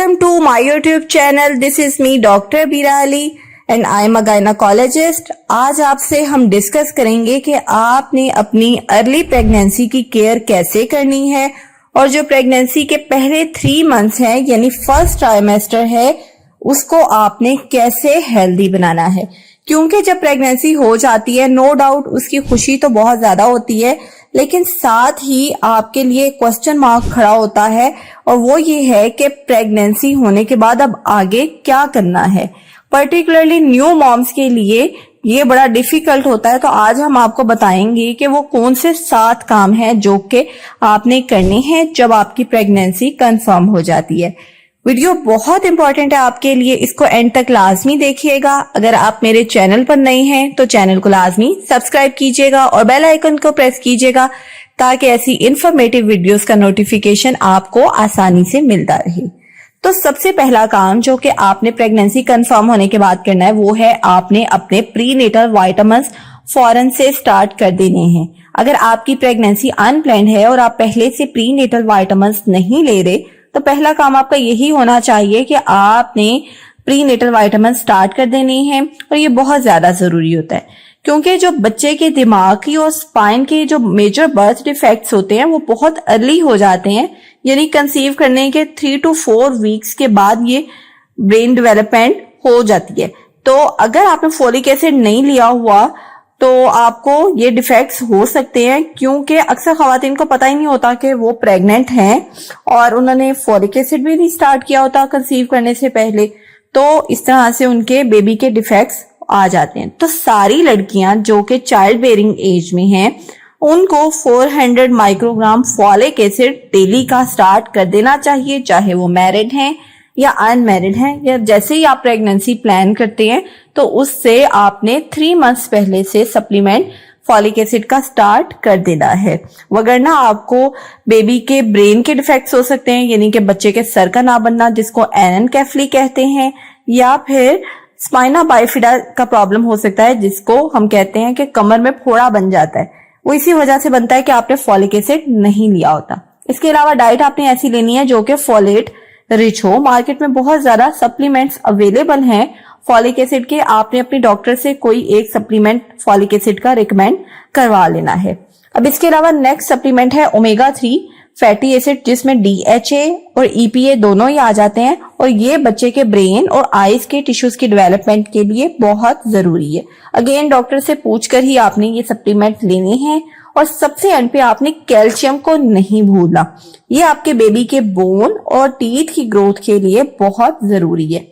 Welcome to my YouTube channel. This is me Dr. Bira Ali and I am a gynecologist. आज आपसे हम discuss करेंगे कि आपने अपनी अर्ली प्रेगनेंसी की केयर कैसे करनी है और जो प्रेगनेंसी के पहले 3 मंथ्स हैं यानी फर्स्ट ट्राइमेस्टर है उसको आपने कैसे हेल्दी बनाना है। क्योंकि जब प्रेगनेंसी हो जाती है नो डाउट उसकी खुशी तो बहुत ज्यादा होती है, लेकिन साथ ही आपके लिए क्वेश्चन मार्क खड़ा होता है और वो ये है कि प्रेगनेंसी होने के बाद अब आगे क्या करना है। पर्टिकुलरली न्यू मॉम्स के लिए ये बड़ा डिफिकल्ट होता है। तो आज हम आपको बताएंगे कि वो कौन से 7 काम हैं जो कि आपने करने हैं जब आपकी प्रेगनेंसी कंफर्म हो जाती है। वीडियो बहुत इंपॉर्टेंट है आपके लिए, इसको एंड तक लाजमी देखिएगा। अगर आप मेरे चैनल पर नए हैं तो चैनल को लाजमी सब्सक्राइब कीजिएगा और बेल आइकन को प्रेस कीजिएगा ताकि ऐसी इंफॉर्मेटिव वीडियोस का नोटिफिकेशन आपको आसानी से मिलता रहे। तो सबसे पहला काम जो कि आपने प्रेगनेंसी कंफर्म होने के बाद करना है वो है आपने अपने प्रीनेटल विटामिन्स फौरन से स्टार्ट कर देने हैं। अगर आपकी प्रेगनेंसी अनप्लान्ड है और आप पहले से प्रीनेटल विटामिन्स नहीं ले रहे तो पहला काम आपका यही होना चाहिए कि आपने प्रीनेटल विटामिन स्टार्ट कर देने हैं। और ये बहुत ज्यादा जरूरी होता है क्योंकि जो बच्चे के दिमाग की और स्पाइन के जो मेजर बर्थ डिफेक्ट्स होते हैं वो बहुत अर्ली हो जाते हैं, यानी कंसीव करने के 3 to 4 वीक्स के बाद ये ब्रेन डेवलपमेंट हो जाती है। तो अगर आपने फोलिक एसिड नहीं लिया हुआ तो आपको ये डिफेक्ट्स हो सकते हैं, क्योंकि अक्सर खवातीन को पता ही नहीं होता कि वो प्रेग्नेंट हैं और उन्होंने फोलिक एसिड भी नहीं स्टार्ट किया होता कंसीव करने से पहले। तो इस तरह से उनके बेबी के डिफेक्ट्स आ जाते हैं। तो सारी लड़कियां जो कि चाइल्ड बेयरिंग एज में हैं उनको 400 माइक्रोग्राम फोलिक एसिड डेली का स्टार्ट कर देना चाहिए, चाहे वो मैरिड हैं या अनमैरिड हैं, या जैसे ही आप प्रेगनेंसी प्लान करते हैं तो उससे आपने 3 मंथ्स पहले से सप्लीमेंट फॉलिक एसिड का स्टार्ट कर देना है। वगरना आपको बेबी के ब्रेन के डिफेक्ट्स हो सकते हैं, यानी कि बच्चे के सर का ना बनना जिसको एनेनकेफली कहते हैं, या फिर स्पाइना बाइफिडा का प्रॉब्लम हो सकता है जिसको हम कहते हैं कि कमर में फोड़ा बन जाता है। वो इसी वजह से बनता है कि आपने फॉलिक एसिड नहीं लिया होता। इसके अलावा डाइट आपने ऐसी लेनी है जो कि फोलेट रिच हो। मार्केट में बहुत ज्यादा सप्लीमेंट्स अवेलेबल हैं फॉलिक एसिड के, आपने अपने डॉक्टर से कोई एक सप्लीमेंट फॉलिक एसिड का रिकमेंड करवा लेना है। अब इसके अलावा नेक्स्ट सप्लीमेंट है ओमेगा 3 फैटी एसिड, जिसमें DHA और EPA दोनों ही आ जाते हैं और ये बच्चे के ब्रेन और आईज के टिश्यूज की डेवलपमेंट के लिए बहुत जरूरी है। अगेन डॉक्टर से पूछकर ही आपने ये सप्लीमेंट लेने हैं। और सबसे एंड पे आपने कैल्शियम को नहीं भूलना, ये आपके बेबी के बोन और टीथ की ग्रोथ के लिए बहुत जरूरी है।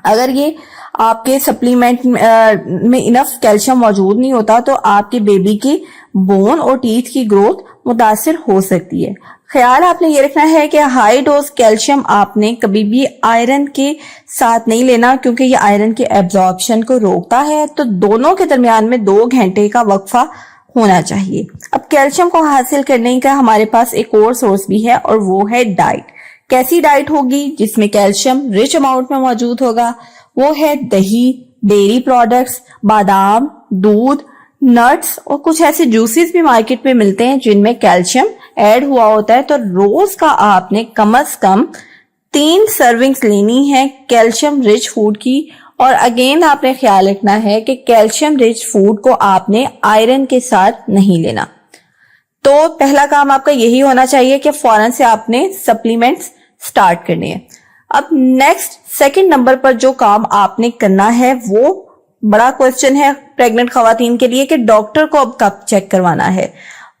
अगर ये आपके सप्लीमेंट में इनफ कैल्शियम मौजूद नहीं होता तो आपके बेबी की बोन और टीथ की ग्रोथ मुतासिर हो सकती है। ख्याल आपने ये रखना है कि हाई डोज कैल्शियम आपने कभी भी आयरन के साथ नहीं लेना, क्योंकि ये आयरन के एब्जॉर्प्शन को रोकता है। तो दोनों के दरमियान में 2 घंटे का वक्फा होना चाहिए। अब कैल्शियम को हासिल करने का हमारे पास एक और सोर्स भी है और वो है डाइट। कैसी डाइट होगी जिसमें कैल्शियम रिच अमाउंट में मौजूद होगा? वो है दही, डेयरी प्रोडक्ट्स, बादाम, दूध, नट्स और कुछ ऐसे जूसेस भी मार्केट में मिलते हैं जिनमें कैल्शियम ऐड हुआ होता है। तो रोज का आपने कम से कम 3 सर्विंग्स लेनी है कैल्शियम रिच फूड की। और अगेन आपने ख्याल रखना है कि कैल्शियम रिच फूड को आपने आयरन के साथ नहीं लेना। तो पहला काम आपका यही होना चाहिए कि फौरन से आपने सप्लीमेंट्स स्टार्ट करने हैं। अब नेक्स्ट सेकंड नंबर पर जो काम आपने करना है वो बड़ा क्वेश्चन है प्रेग्नेंट खवातीन के लिए कि डॉक्टर को अब कब चेक करवाना है।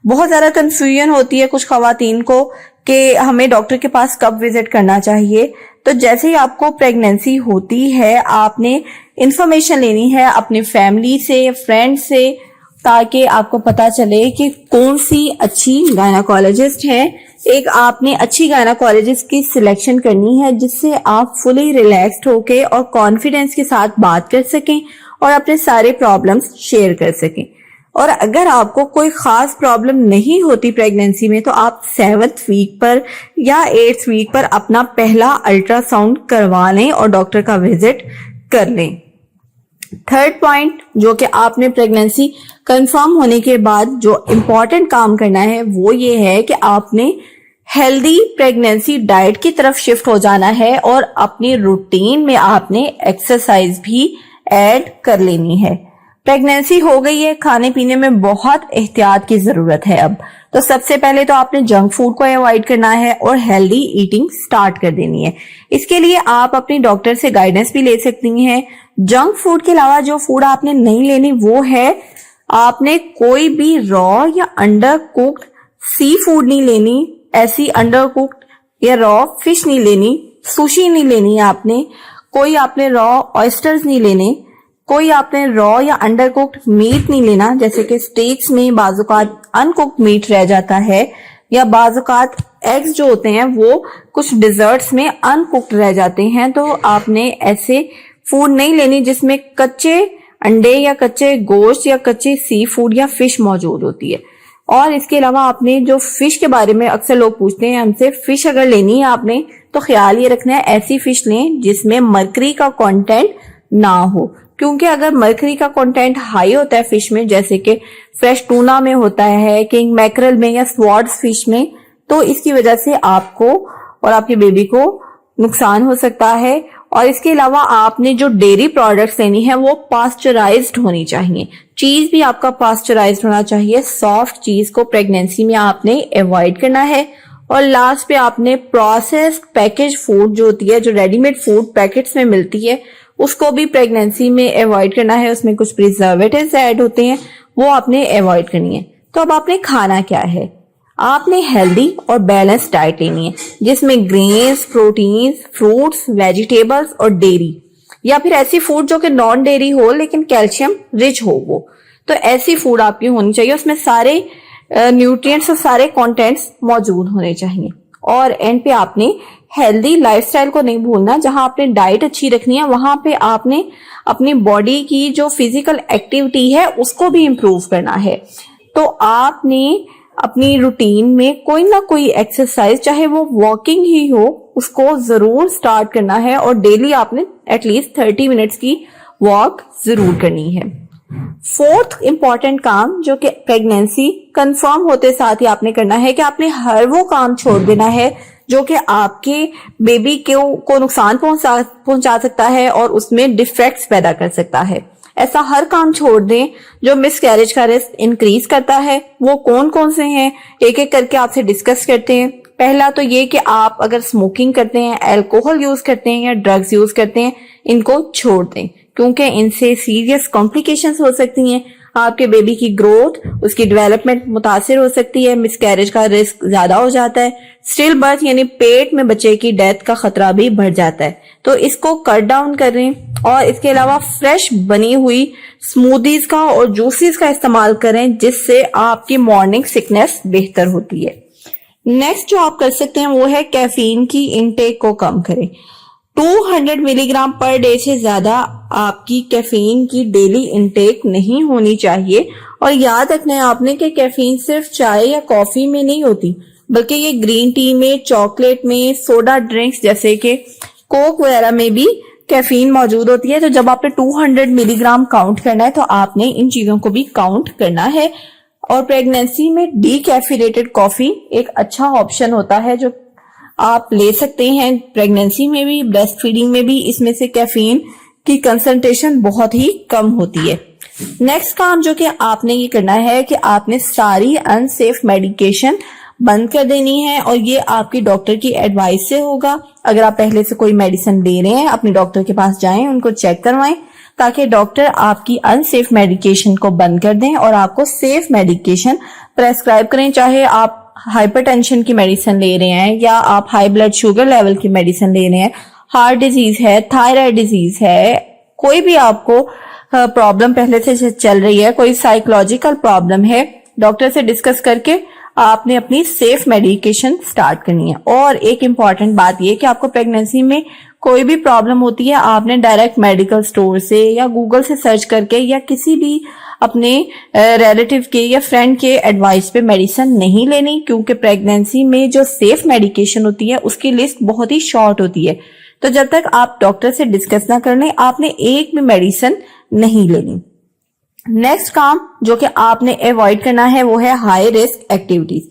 बहुत ज्यादा कंफ्यूजन होती है कुछ खवातीन को कि हमें डॉक्टर के पास कब विजिट करना चाहिए। तो जैसे ही आपको प्रेगनेंसी होती है आपने इंफॉर्मेशन लेनी है अपनी फैमिली से, फ्रेंड से, ताकि आपको पता चले कि कौन सी अच्छी गायनाकोलॉजिस्ट है। एक आपने अच्छी गायनाकोलॉजिस्ट की सिलेक्शन करनी है जिससे आप फुली रिलैक्स्ड होके और कॉन्फिडेंस के साथ बात कर सकें और अपने सारे प्रॉब्लम्स शेयर कर सकें। और अगर आपको कोई खास प्रॉब्लम नहीं होती प्रेगनेंसी में तो आप 7th वीक पर या 8th वीक पर अपना पहला अल्ट्रासाउंड करवा लें और डॉक्टर का विजिट कर लें। थर्ड पॉइंट जो कि आपने प्रेगनेंसी कंफर्म होने के बाद जो इम्पोर्टेंट काम करना है वो ये है कि आपने हेल्दी प्रेगनेंसी डाइट की तरफ शिफ्ट हो जाना है और अपनी रूटीन में आपने एक्सरसाइज भी ऐड कर लेनी है। प्रेगनेंसी हो गई है, खाने पीने में बहुत एहतियात की जरूरत है अब। तो सबसे पहले तो आपने जंक फूड को अवॉइड करना है और हेल्दी ईटिंग स्टार्ट कर देनी है। इसके लिए आप अपनी डॉक्टर से गाइडेंस भी ले सकती हैं। जंक फूड के अलावा जो फूड आपने नहीं लेनी वो है, आपने कोई भी रॉ या अंडर कुक्ड सी फूड नहीं लेनी, ऐसी अंडर कुक्ड या रॉ फिश नहीं लेनी, सुशी नहीं लेनी आपने, कोई आपने रॉ ऑयस्टर्स नहीं लेने, कोई आपने रॉ या अंडर कुक्ड मीट नहीं लेना। जैसे कि स्टेक्स में बाजुकात अनकुक्ड मीट रह जाता है, या बाजुकात एग्स जो होते हैं वो कुछ डिजर्ट्स में अनकुक्ड रह जाते हैं। तो आपने ऐसे फूड नहीं लेनी जिसमें कच्चे अंडे या कच्चे गोश्त या कच्चे सी फूड या फिश मौजूद होती है। और इसके अलावा आपने जो फिश के बारे में अक्सर लोग पूछते हैं हमसे, फिश अगर लेनी है आपने तो ख्याल ये रखना है ऐसी फिश लें जिसमें मरकरी का कंटेंट ना हो, क्योंकि अगर मरकरी का कंटेंट हाई होता है फिश में, जैसे कि फ्रेश टूना में होता है, किंग मैकरल में या स्वॉर्ड्स फिश में, तो इसकी वजह से आपको और आपके बेबी को नुकसान हो सकता है। और इसके अलावा आपने जो डेयरी प्रोडक्ट्स लेनी है वो पास्चराइज्ड होनी चाहिए। चीज भी आपका पास्चराइज्ड होना चाहिए। सॉफ्ट चीज को प्रेगनेंसी में आपने अवॉइड करना है। और लास्ट पे आपने प्रोसेस्ड पैकेज फूड जो होती है, जो रेडीमेड फूड पैकेट्स में मिलती है, उसको भी प्रेगनेंसी में अवॉइड करना है। उसमें कुछ प्रिजर्वेटिव्स ऐड होते हैं, वो आपने अवॉइड करनी है। तो अब आपने खाना क्या है, आपने हेल्दी और बैलेंस डाइट लेनी है जिसमें ग्रेन्स, प्रोटीन्स, फ्रूट्स, वेजिटेबल्स और डेयरी, या फिर ऐसी फूड जो कि नॉन डेयरी हो लेकिन कैल्शियम रिच हो वो। तो ऐसी फूड आपकी होनी चाहिए, उसमें सारे न्यूट्रिएंट्स और सारे कंटेंट्स मौजूद होने चाहिए। और एंड पे आपने हेल्दी लाइफस्टाइल को नहीं भूलना। जहां आपने डाइट अच्छी रखनी है वहां पे आपने अपनी बॉडी की जो फिजिकल एक्टिविटी है उसको भी इम्प्रूव करना है। तो आपने अपनी रूटीन में कोई ना कोई एक्सरसाइज, चाहे वो वॉकिंग ही हो, उसको जरूर स्टार्ट करना है। और डेली आपने एटलीस्ट 30 मिनट्स की वॉक जरूर करनी है। फोर्थ इंपॉर्टेंट काम जो कि प्रेगनेंसी कंफर्म होते साथ ही आपने करना है कि आपने हर वो काम छोड़ देना है जो कि आपके बेबी को नुकसान पहुंचा सकता है और उसमें डिफेक्ट्स पैदा कर सकता है। ऐसा हर काम छोड़ दें जो मिसकैरेज का रिस्क इंक्रीज करता है। वो कौन कौन से हैं, एक एक करके आपसे डिस्कस करते हैं। पहला तो ये कि आप अगर स्मोकिंग करते हैं, अल्कोहल यूज करते हैं या ड्रग्स यूज करते हैं, इनको छोड़ दें, क्योंकि इनसे सीरियस कॉम्प्लिकेशंस हो सकती हैं। आपके बेबी की ग्रोथ, उसकी डेवलपमेंट मुतासिर हो सकती है, मिसकैरेज का रिस्क ज्यादा हो जाता है, स्टिल बर्थ यानी पेट में बच्चे की डेथ का खतरा भी बढ़ जाता है। तो इसको कट डाउन करें। और इसके अलावा फ्रेश बनी हुई स्मूदीज का और जूसेस का इस्तेमाल करें, जिससे आपकी मॉर्निंग सिकनेस बेहतर होती है। नेक्स्ट जो आप कर सकते हैं वो है कैफीन की इनटेक को कम करें। 200 मिलीग्राम पर डे से ज्यादा आपकी कैफीन की डेली इनटेक नहीं होनी चाहिए। और याद रखना है आपने कि कैफीन सिर्फ चाय या कॉफी में नहीं होती, बल्कि ये ग्रीन टी में, चॉकलेट में, सोडा ड्रिंक्स जैसे कि कोक वगैरह में भी कैफीन मौजूद होती है। तो जब आपने 200 मिलीग्राम काउंट करना है तो आपने इन चीजों को भी काउंट करना है। और प्रेगनेंसी में डीकैफिनेटेड कॉफी एक अच्छा ऑप्शन होता है जो आप ले सकते हैं। प्रेगनेंसी में भी, ब्रेस्ट फीडिंग में भी इसमें से कैफीन की कंसंट्रेशन बहुत ही कम होती है। नेक्स्ट काम जो कि आपने ये करना है कि आपने सारी अनसेफ मेडिकेशन बंद कर देनी है। और ये आपकी डॉक्टर की एडवाइस से होगा। अगर आप पहले से कोई मेडिसिन ले रहे हैं, अपने डॉक्टर के पास जाएं, उनको चेक करवाएं, ताकि डॉक्टर आपकी अनसेफ मेडिकेशन को बंद कर दें और आपको सेफ मेडिकेशन प्रेस्क्राइब करें। चाहे आप हाइपरटेंशन की मेडिसिन ले रहे हैं या आप हाई ब्लड शुगर लेवल की मेडिसिन ले रहे हैं, हार्ट डिजीज है, थायराइड डिजीज है, कोई भी आपको प्रॉब्लम पहले से चल रही है, कोई साइकोलॉजिकल प्रॉब्लम है, डॉक्टर से डिस्कस करके आपने अपनी सेफ मेडिकेशन स्टार्ट करनी है। और एक इम्पॉर्टेंट बात यह कि आपको प्रेगनेंसी में कोई भी प्रॉब्लम होती है, आपने डायरेक्ट मेडिकल स्टोर से या गूगल से सर्च करके या किसी भी अपने रिलेटिव के या फ्रेंड के एडवाइस पे मेडिसिन नहीं लेनी, क्योंकि प्रेगनेंसी में जो सेफ मेडिकेशन होती है उसकी लिस्ट बहुत ही शॉर्ट होती है। तो जब तक आप डॉक्टर से डिस्कस ना कर लें, आपने एक भी मेडिसिन नहीं लेनी। नेक्स्ट काम जो कि आपने अवॉइड करना है वो है हाई रिस्क एक्टिविटीज।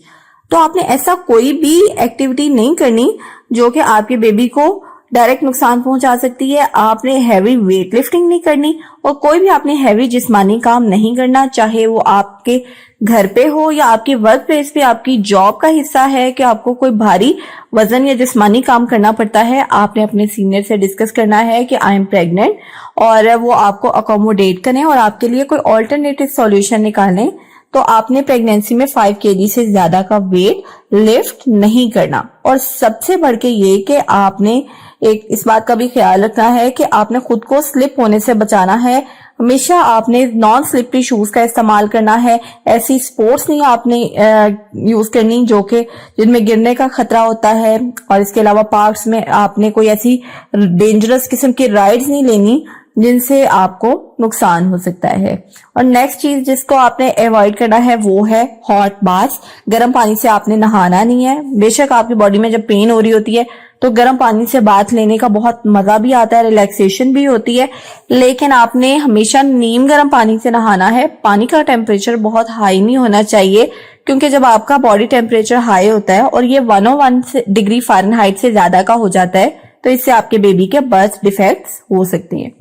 तो आपने ऐसा कोई भी एक्टिविटी नहीं करनी जो कि आपके बेबी को डायरेक्ट नुकसान पहुंचा सकती है। आपने हैवी वेट लिफ्टिंग नहीं करनी और कोई भी आपने हैवी जिस्मानी काम नहीं करना, चाहे वो आपके घर पे हो या आपके वर्क प्लेस पे आपकी जॉब का हिस्सा है कि आपको कोई भारी वजन या जिस्मानी काम करना पड़ता है। आपने अपने सीनियर से डिस्कस करना है कि आई एम प्रेग्नेंट और वो आपको अकोमोडेट करें और आपके लिए कोई ऑल्टरनेटिव सॉल्यूशन निकालें। तो आपने प्रेगनेंसी में 5 kg से ज्यादा का वेट लिफ्ट नहीं करना। और सबसे बढ़ के ये कि आपने एक इस बात का भी ख्याल रखना है कि आपने खुद को स्लिप होने से बचाना है। हमेशा आपने नॉन स्लिपरी शूज का इस्तेमाल करना है। ऐसी स्पोर्ट्स नहीं आपने यूज करनी जो कि जिनमें गिरने का खतरा होता है। और इसके अलावा पार्क्स में आपने कोई ऐसी डेंजरस किस्म की राइड्स नहीं लेनी जिनसे आपको नुकसान हो सकता है। और नेक्स्ट चीज जिसको आपने अवॉइड करना है वो है हॉट बाथ। गर्म पानी से आपने नहाना नहीं है। बेशक आपकी बॉडी में जब पेन हो रही होती है तो गर्म पानी से बाथ लेने का बहुत मजा भी आता है, रिलैक्सेशन भी होती है, लेकिन आपने हमेशा नीम गर्म पानी से नहाना है। पानी का टेम्परेचर बहुत हाई नहीं होना चाहिए, क्योंकि जब आपका बॉडी टेम्परेचर हाई होता है और ये 101 डिग्री फ़ारेनहाइट से ज्यादा का हो जाता है तो इससे आपके बेबी के बर्थ डिफेक्ट्स हो सकते हैं।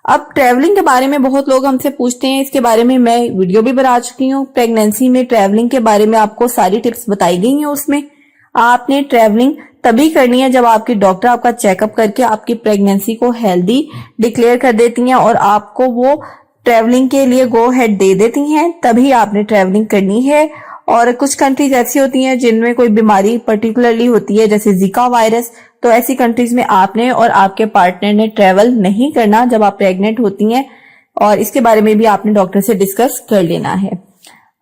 अब ट्रैवलिंग के बारे में बहुत लोग हमसे पूछते हैं, इसके बारे में मैं वीडियो भी बना चुकी हूँ। प्रेगनेंसी में ट्रैवलिंग के बारे में आपको सारी टिप्स बताई गई हैं। उसमें आपने ट्रैवलिंग तभी करनी है जब आपकी डॉक्टर आपका चेकअप करके आपकी प्रेगनेंसी को हेल्दी डिक्लेयर कर देती हैं और आपको वो ट्रैवलिंग के लिए गो हेड दे देती हैं, तभी आपने ट्रैवलिंग करनी है। और कुछ कंट्रीज ऐसी होती हैं जिनमें कोई बीमारी पर्टिकुलरली होती है, जैसे जिका वायरस, तो ऐसी कंट्रीज में आपने और आपके पार्टनर ने ट्रेवल नहीं करना जब आप प्रेग्नेंट होती हैं, और इसके बारे में भी आपने डॉक्टर से डिस्कस कर लेना है।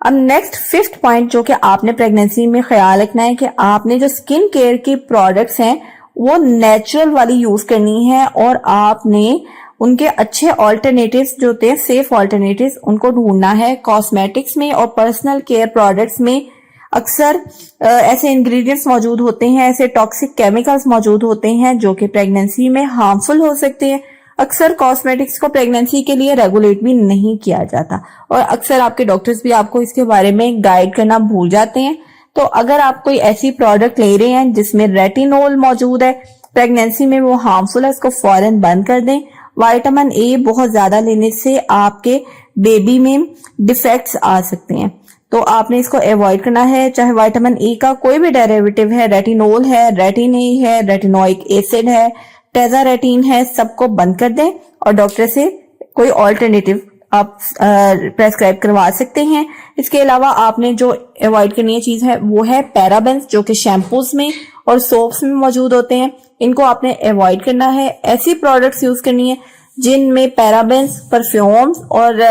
अब नेक्स्ट 5th पॉइंट जो कि आपने प्रेगनेंसी में ख्याल रखना है कि आपने जो स्किन केयर के प्रोडक्ट्स हैं वो नेचुरल वाली यूज करनी है और आपने उनके अच्छे ऑल्टरनेटिव्स जो होते हैं, सेफ ऑल्टरनेटिव्स, उनको ढूंढना है। कॉस्मेटिक्स में और पर्सनल केयर प्रोडक्ट्स में अक्सर ऐसे इंग्रेडिएंट्स मौजूद होते हैं, ऐसे टॉक्सिक केमिकल्स मौजूद होते हैं जो कि प्रेगनेंसी में हार्मफुल हो सकते हैं। अक्सर कॉस्मेटिक्स को प्रेगनेंसी के लिए रेगुलेट भी नहीं किया जाता और अक्सर आपके डॉक्टर्स भी आपको इसके बारे में गाइड करना भूल जाते हैं। तो अगर आप कोई ऐसी प्रोडक्ट ले रहे हैं जिसमें रेटिनॉल मौजूद है, प्रेगनेंसी में वो हार्मफुल है, उसको फौरन बंद कर दें। विटामिन ए बहुत ज्यादा लेने से आपके बेबी में डिफेक्ट्स आ सकते हैं, तो आपने इसको अवॉइड करना है। चाहे विटामिन ए का कोई भी डेरिवेटिव है, रेटिनॉल है, रेटिन ए है, रेटिनोइक एसिड है, टेजारेटिन है, सबको बंद कर दें और डॉक्टर से कोई ऑल्टरनेटिव आप प्रेस्क्राइब करवा सकते हैं। इसके अलावा आपने जो अवॉइड करनी है चीज है वो है पैराबेन्स, जो कि शैम्पूज में और सोप्स में मौजूद होते हैं, इनको आपने अवॉइड करना है। ऐसी प्रोडक्ट्स यूज करनी है जिनमें पैराबेन्स, परफ्यूम्स और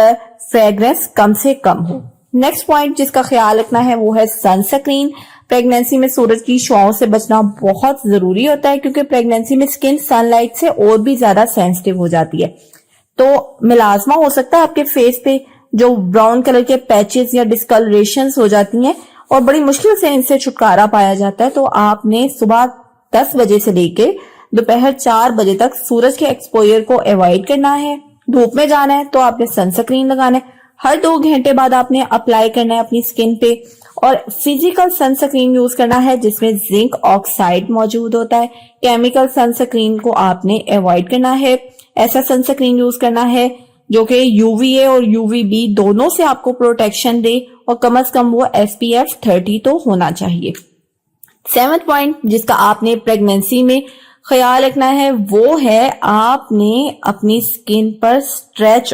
फ्रेग्रेंस कम से कम हो। नेक्स्ट पॉइंट जिसका ख्याल रखना है वो है सनस्क्रीन। प्रेगनेंसी में सूरज की छांव से बचना बहुत जरूरी होता है, क्योंकि प्रेगनेंसी में स्किन सनलाइट से और भी ज्यादा सेंसिटिव हो जाती है। तो मिलाजमा हो सकता है आपके फेस पे जो ब्राउन कलर के पैचेस या डिस्कलरेशंस हो जाती हैं और बड़ी मुश्किल से इनसे छुटकारा पाया जाता है। तो आपने सुबह 10 बजे से लेके दोपहर 4 बजे तक सूरज के एक्सपोजर को अवॉइड करना है। धूप में जाना है तो आपने सनस्क्रीन लगाना है। हर 2 घंटे बाद आपने अप्लाई करना है अपनी स्किन पे, और फिजिकल सनस्क्रीन यूज करना है जिसमें जिंक ऑक्साइड मौजूद होता है। केमिकल सनस्क्रीन को आपने अवॉइड करना है। ऐसा सनस्क्रीन यूज करना है जो कि यूवीए और यूवीबी दोनों से आपको प्रोटेक्शन दे और कम से कम वो SPF 30 तो होना चाहिए। 7th पॉइंट जिसका आपने प्रेगनेंसी में ख्याल रखना है वो है आपने अपनी स्किन पर स्ट्रेच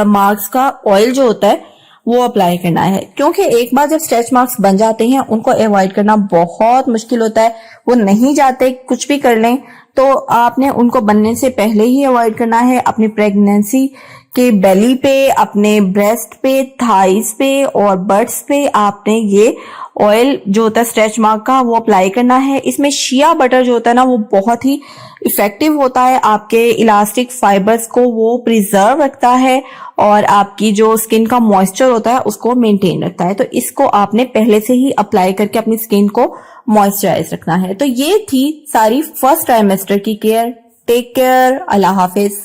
मार्क्स का ऑयल जो होता है वो अप्लाई करना है, क्योंकि एक बार जब स्ट्रेच मार्क्स बन जाते हैं उनको अवॉइड करना बहुत मुश्किल होता है। वो नहीं जाते, कुछ भी कर लें, तो आपने उनको बनने से पहले ही अवॉइड करना है। अपनी प्रेगनेंसी के बेली पे, अपने ब्रेस्ट पे, थाइस पे और बट्स पे आपने ये ऑयल जो होता है स्ट्रेच मार्क का वो अप्लाई करना है। इसमें शिया बटर जो होता है ना वो बहुत ही इफेक्टिव होता है, आपके इलास्टिक फाइबर्स को वो प्रिजर्व रखता है और आपकी जो स्किन का मॉइस्चर होता है उसको मेंटेन रखता है। तो इसको आपने पहले से ही अप्लाई करके अपनी स्किन को मॉइस्चराइज रखना है। तो ये थी सारी फर्स्ट ट्राइमेस्टर की केयर। टेक केयर, अल्लाह हाफिज।